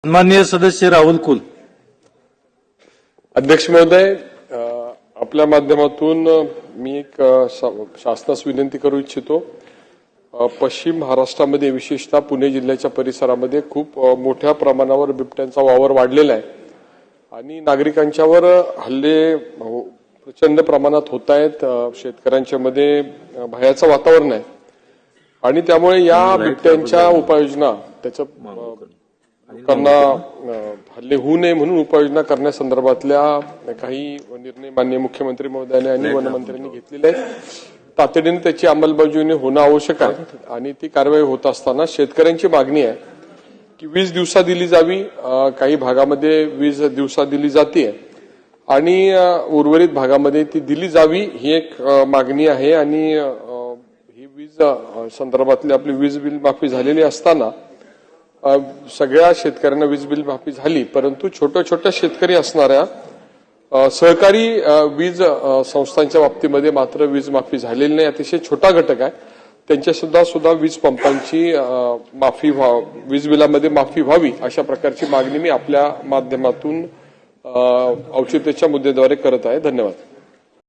माननीय सदस्य राहुल कुल. अध्यक्ष महोदय, आपल्या माध्यमातून मी एक शासनास विनंती करू इच्छितो. पश्चिम महाराष्ट्रामध्ये विशेषतः पुणे जिल्ह्याच्या परिसरामध्ये खूप मोठ्या प्रमाणावर बिबट्यांचा वावर वाढलेला आहे आणि नागरिकांच्यावर हल्ले प्रचंड प्रमाणात होत आहेत. शेतकऱ्यांच्या मध्ये भयाचं वातावरण आहे आणि त्यामुळे या बिबट्यांच्या उपाययोजना त्याच्या लोकांना हल्ले होऊ नये म्हणून उपाययोजना करण्यासंदर्भातल्या काही निर्णय माननीय मुख्यमंत्री महोदयांनी आणि वनमंत्र्यांनी घेतलेले आहेत. तातडीने त्याची अंमलबजावणी होणं आवश्यक आहे आणि ती कारवाई होत असताना शेतकऱ्यांची मागणी आहे की वीज दिवसा दिली जावी. काही भागामध्ये वीज दिवसा दिली जाते आणि उर्वरित भागामध्ये ती दिली जावी ही एक मागणी आहे. आणि ही वीज संदर्भातली आपली वीज बिल माफी झालेली असताना सगळ्या शेतकऱ्यांना वीज बिल माफी झाली, परंतु छोट्या छोट्या शेतकरी असणाऱ्या सहकारी वीज संस्थांच्या बाबतीमध्ये मात्र वीज माफी झालेली नाही. अतिशय छोटा घटक आहे. त्यांच्या सुद्धा वीज पंपांची माफी वीज बिलामध्ये माफी व्हावी अशा प्रकारची मागणी मी आपल्या माध्यमातून औचित्याच्या मुद्द्याद्वारे करत आहे. धन्यवाद.